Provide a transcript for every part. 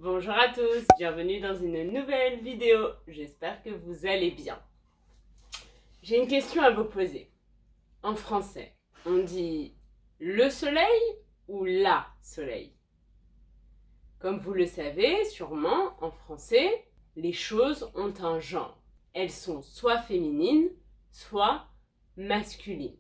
Bonjour à tous, bienvenue dans une nouvelle vidéo. J'espère que vous allez bien. J'ai une question à vous poser. En français, on dit le soleil ou la soleil? Comme vous le savez sûrement, en français, les choses ont un genre. Elles sont soit féminines, soit masculines.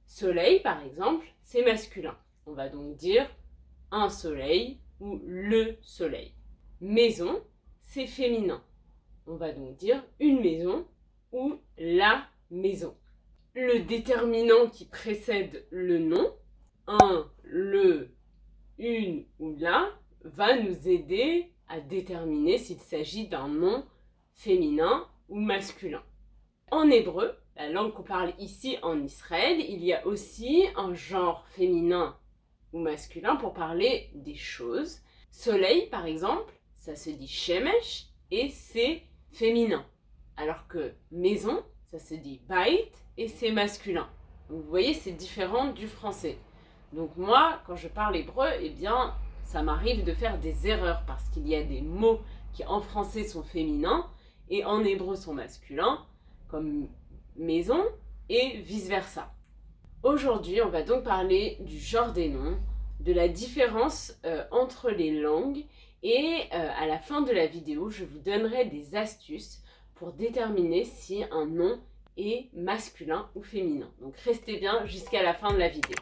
Soleil, par exemple, c'est masculin. On va donc dire un soleil ou le soleil. Maison, c'est féminin. On va donc dire une maison ou la maison. Le déterminant qui précède le nom, un, le, une ou la, va nous aider à déterminer s'il s'agit d'un nom féminin ou masculin. En hébreu, la langue qu'on parle ici en Israël, il y a aussi un genre féminin ou masculin pour parler des choses. Soleil, par exemple, ça se dit shemesh et c'est féminin. Alors que maison, ça se dit bait et c'est masculin. Donc vous voyez, c'est différent du français. Donc moi, quand je parle hébreu, eh bien, ça m'arrive de faire des erreurs parce qu'il y a des mots qui en français sont féminins et en hébreu sont masculins, comme maison et vice-versa. Aujourd'hui, on va donc parler du genre des noms, de la différence entre les langues et à la fin de la vidéo, je vous donnerai des astuces pour déterminer si un nom est masculin ou féminin. Donc restez bien jusqu'à la fin de la vidéo.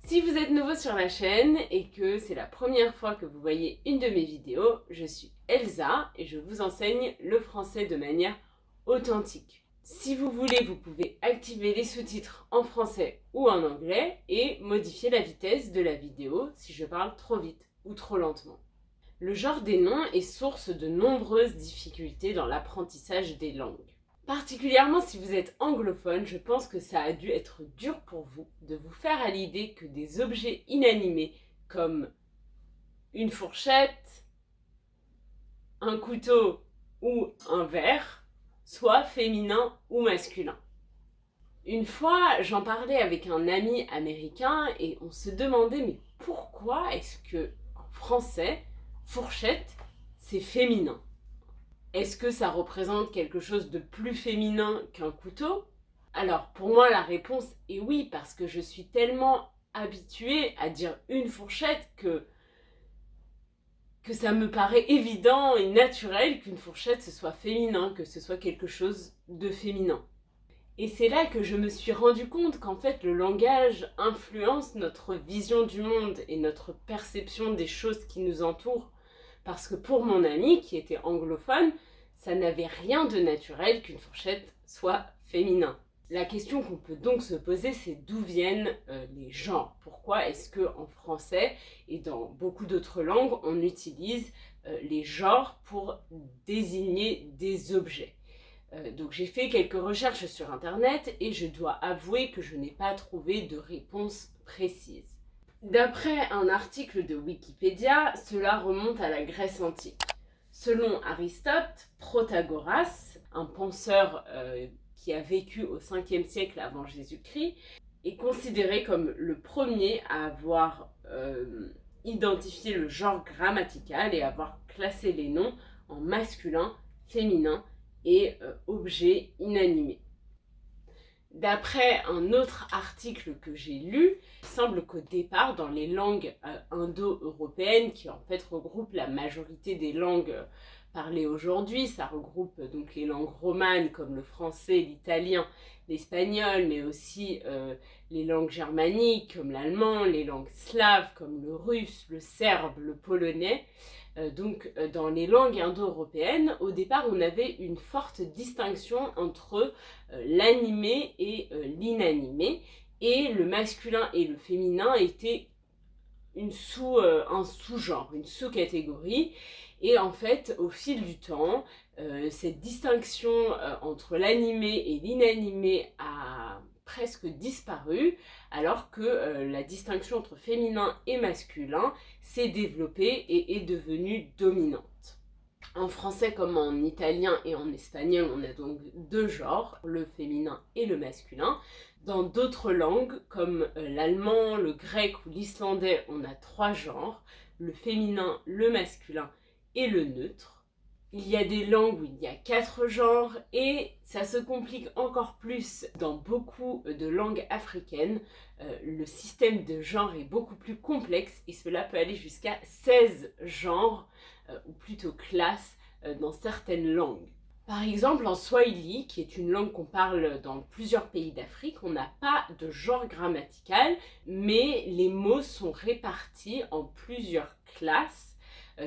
Si vous êtes nouveau sur la chaîne et que c'est la première fois que vous voyez une de mes vidéos, je suis Elsa et je vous enseigne le français de manière authentique. Si vous voulez, vous pouvez activer les sous-titres en français ou en anglais et modifier la vitesse de la vidéo si je parle trop vite ou trop lentement. Le genre des noms est source de nombreuses difficultés dans l'apprentissage des langues. Particulièrement si vous êtes anglophone, je pense que ça a dû être dur pour vous de vous faire à l'idée que des objets inanimés comme une fourchette, un couteau ou un verre soient féminins ou masculins. Une fois, j'en parlais avec un ami américain et on se demandait mais pourquoi est-ce que en français, fourchette, c'est féminin ? Est-ce que ça représente quelque chose de plus féminin qu'un couteau ? Alors, pour moi, la réponse est oui, parce que je suis tellement habituée à dire une fourchette que ça me paraît évident et naturel qu'une fourchette, ce soit féminin, que ce soit quelque chose de féminin. Et c'est là que je me suis rendu compte qu'en fait, le langage influence notre vision du monde et notre perception des choses qui nous entourent. Parce que pour mon ami, qui était anglophone, ça n'avait rien de naturel qu'une fourchette soit féminin. La question qu'on peut donc se poser, c'est d'où viennent les genres. Pourquoi est-ce qu'en français et dans beaucoup d'autres langues, on utilise les genres pour désigner des objets ? Donc j'ai fait quelques recherches sur internet et je dois avouer que je n'ai pas trouvé de réponse précise. D'après un article de Wikipédia, cela remonte à la Grèce antique. Selon Aristote, Protagoras, un penseur qui a vécu au 5e siècle avant Jésus-Christ, est considéré comme le premier à avoir identifié le genre grammatical et avoir classé les noms en masculin, féminin et objets inanimés. D'après un autre article que j'ai lu, il semble qu'au départ, dans les langues indo-européennes, qui en fait regroupent la majorité des langues parlées aujourd'hui, ça regroupe donc les langues romanes comme le français, l'italien, l'espagnol, mais aussi les langues germaniques comme l'allemand, les langues slaves comme le russe, le serbe, le polonais. Donc dans les langues indo-européennes, au départ on avait une forte distinction entre l'animé et l'inanimé, et le masculin et le féminin étaient un sous-genre, une sous-catégorie, et en fait au fil du temps, cette distinction entre l'animé et l'inanimé a presque disparu, alors que la distinction entre féminin et masculin s'est développée et est devenue dominante. En français comme en italien et en espagnol, on a donc deux genres, le féminin et le masculin. Dans d'autres langues, comme l'allemand, le grec ou l'islandais, on a trois genres, le féminin, le masculin et le neutre. Il y a des langues où il y a quatre genres et ça se complique encore plus dans beaucoup de langues africaines. Le système de genre est beaucoup plus complexe et cela peut aller jusqu'à 16 genres ou plutôt classes dans certaines langues. Par exemple, en Swahili, qui est une langue qu'on parle dans plusieurs pays d'Afrique, on n'a pas de genre grammatical, mais les mots sont répartis en plusieurs classes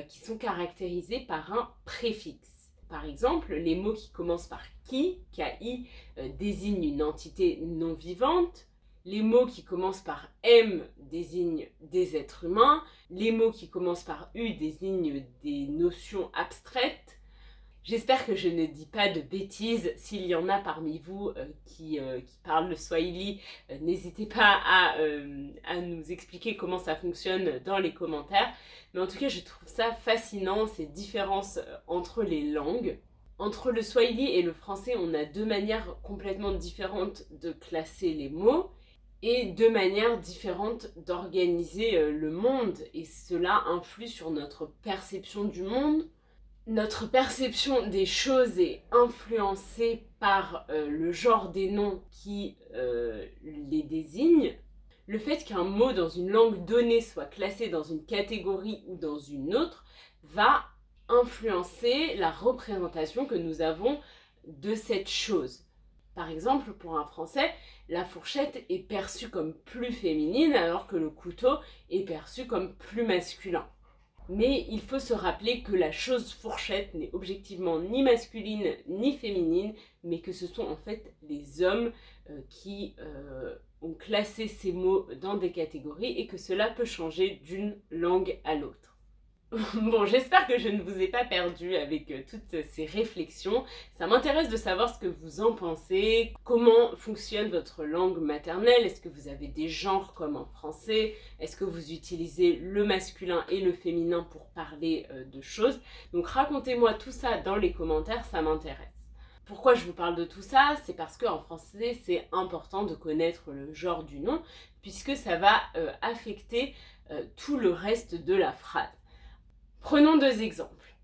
qui sont caractérisées par un préfixe. Par exemple, les mots qui commencent par ki, ki, désignent une entité non vivante. Les mots qui commencent par M désignent des êtres humains. Les mots qui commencent par U désignent des notions abstraites. J'espère que je ne dis pas de bêtises. S'il y en a parmi vous qui parlent le Swahili, n'hésitez pas à nous expliquer comment ça fonctionne dans les commentaires. Mais en tout cas, je trouve ça fascinant, ces différences entre les langues. Entre le Swahili et le français, on a deux manières complètement différentes de classer les mots et deux manières différentes d'organiser le monde. Et cela influe sur notre perception du monde. Notre perception des choses est influencée par le genre des noms qui les désignent. Le fait qu'un mot dans une langue donnée soit classé dans une catégorie ou dans une autre va influencer la représentation que nous avons de cette chose. Par exemple, pour un Français, la fourchette est perçue comme plus féminine alors que le couteau est perçu comme plus masculin. Mais il faut se rappeler que la chose fourchette n'est objectivement ni masculine ni féminine, mais que ce sont en fait les hommes qui ont classé ces mots dans des catégories et que cela peut changer d'une langue à l'autre. Bon, j'espère que je ne vous ai pas perdu avec toutes ces réflexions. Ça m'intéresse de savoir ce que vous en pensez, comment fonctionne votre langue maternelle, est-ce que vous avez des genres comme en français, est-ce que vous utilisez le masculin et le féminin pour parler de choses. Donc racontez-moi tout ça dans les commentaires, ça m'intéresse. Pourquoi je vous parle de tout ça? C'est parce qu'en français, c'est important de connaître le genre du nom, puisque ça va affecter tout le reste de la phrase. Prenons deux exemples.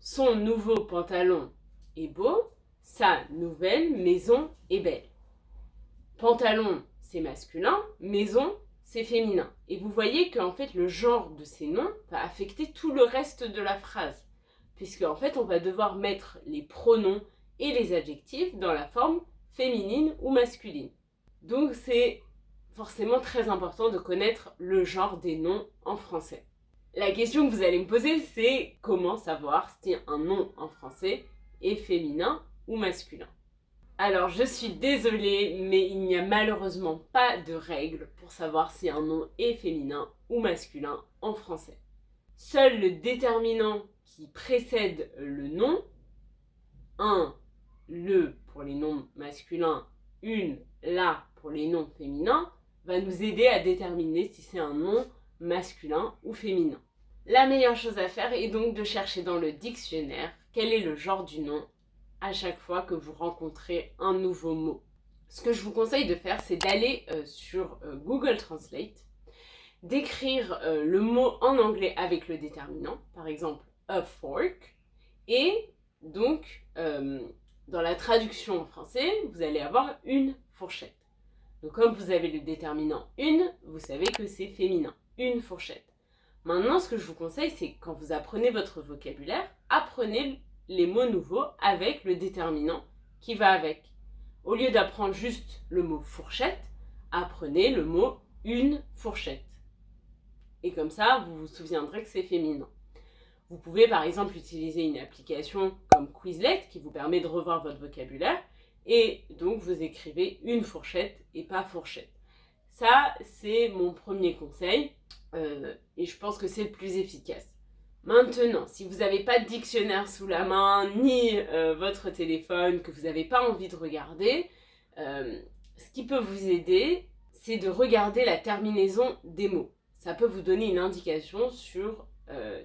Son nouveau pantalon est beau, sa nouvelle maison est belle. Pantalon, c'est masculin, maison, c'est féminin. Et vous voyez qu'en fait, le genre de ces noms va affecter tout le reste de la phrase. Puisque en fait, on va devoir mettre les pronoms et les adjectifs dans la forme féminine ou masculine. Donc c'est forcément très important de connaître le genre des noms en français. La question que vous allez me poser, c'est comment savoir si un nom en français est féminin ou masculin. Alors, je suis désolée, mais il n'y a malheureusement pas de règle pour savoir si un nom est féminin ou masculin en français. Seul le déterminant qui précède le nom, un, le pour les noms masculins, une, la pour les noms féminins, va nous aider à déterminer si c'est un nom masculin ou féminin. La meilleure chose à faire est donc de chercher dans le dictionnaire quel est le genre du nom à chaque fois que vous rencontrez un nouveau mot. Ce que je vous conseille de faire, c'est d'aller sur Google Translate, d'écrire le mot en anglais avec le déterminant, par exemple a fork, et donc dans la traduction en français, vous allez avoir une fourchette. Donc comme vous avez le déterminant une, vous savez que c'est féminin, une fourchette. Maintenant, ce que je vous conseille, c'est quand vous apprenez votre vocabulaire, apprenez les mots nouveaux avec le déterminant qui va avec. Au lieu d'apprendre juste le mot fourchette, apprenez le mot une fourchette. Et comme ça, vous vous souviendrez que c'est féminin. Vous pouvez par exemple utiliser une application comme Quizlet qui vous permet de revoir votre vocabulaire et donc vous écrivez une fourchette et pas fourchette. Ça, c'est mon premier conseil et je pense que c'est le plus efficace. Maintenant, si vous n'avez pas de dictionnaire sous la main, ni votre téléphone, que vous n'avez pas envie de regarder, ce qui peut vous aider, c'est de regarder la terminaison des mots. Ça peut vous donner une indication sur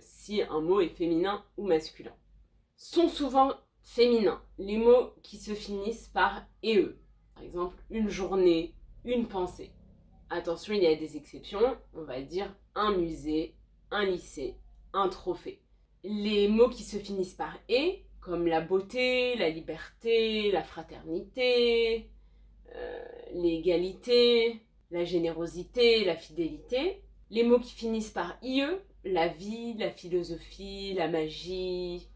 si un mot est féminin ou masculin. Sont souvent féminins les mots qui se finissent par « e ». Par exemple, une journée, une pensée. Attention, il y a des exceptions, on va dire un musée, un lycée, un trophée. Les mots qui se finissent par « et », comme la beauté, la liberté, la fraternité, l'égalité, la générosité, la fidélité. Les mots qui finissent par « ie », la vie, la philosophie, la magie,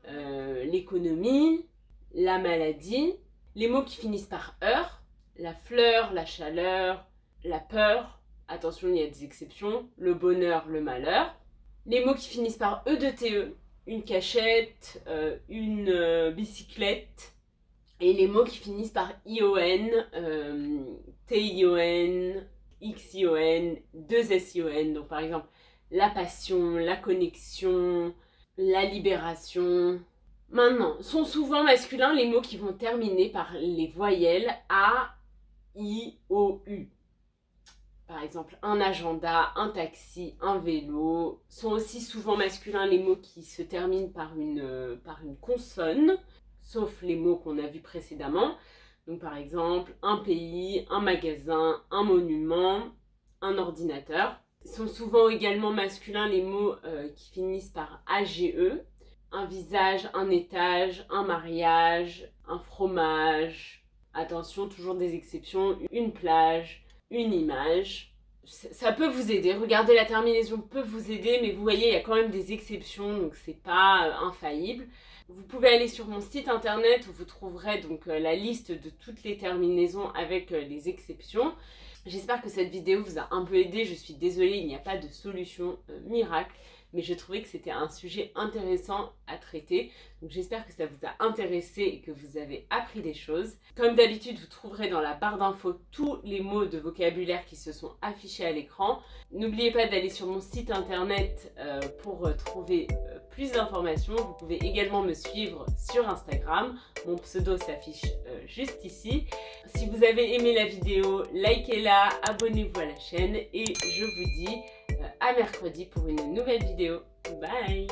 l'économie, la maladie. Les mots qui finissent par « heure », la fleur, la chaleur, la peur, attention il y a des exceptions, le bonheur, le malheur. Les mots qui finissent par « e » de te, une cachette, une bicyclette. Et les mots qui finissent par « ion », tion, xion, deux sion. Donc par exemple, la passion, la connexion, la libération. Maintenant, sont souvent masculins les mots qui vont terminer par les voyelles A, I, O, U. Par exemple, un agenda, un taxi, un vélo. Sont aussi souvent masculins les mots qui se terminent par une consonne, sauf les mots qu'on a vus précédemment. Donc par exemple, un pays, un magasin, un monument, un ordinateur. Sont souvent également masculins les mots qui finissent par AGE. Un visage, un étage, un mariage, un fromage. Attention, toujours des exceptions, une plage, une image. Ça peut vous aider, regardez la terminaison peut vous aider, mais vous voyez, il y a quand même des exceptions, donc c'est pas infaillible. Vous pouvez aller sur mon site internet où vous trouverez donc la liste de toutes les terminaisons avec les exceptions. J'espère que cette vidéo vous a un peu aidé, je suis désolée, il n'y a pas de solution miracle, mais je trouvais que c'était un sujet intéressant à traiter. Donc j'espère que ça vous a intéressé et que vous avez appris des choses. Comme d'habitude, vous trouverez dans la barre d'infos tous les mots de vocabulaire qui se sont affichés à l'écran. N'oubliez pas d'aller sur mon site internet pour trouver plus d'informations. Vous pouvez également me suivre sur Instagram. Mon pseudo s'affiche juste ici. Si vous avez aimé la vidéo, likez-la, abonnez-vous à la chaîne et je vous dis à mercredi pour une nouvelle vidéo. Bye!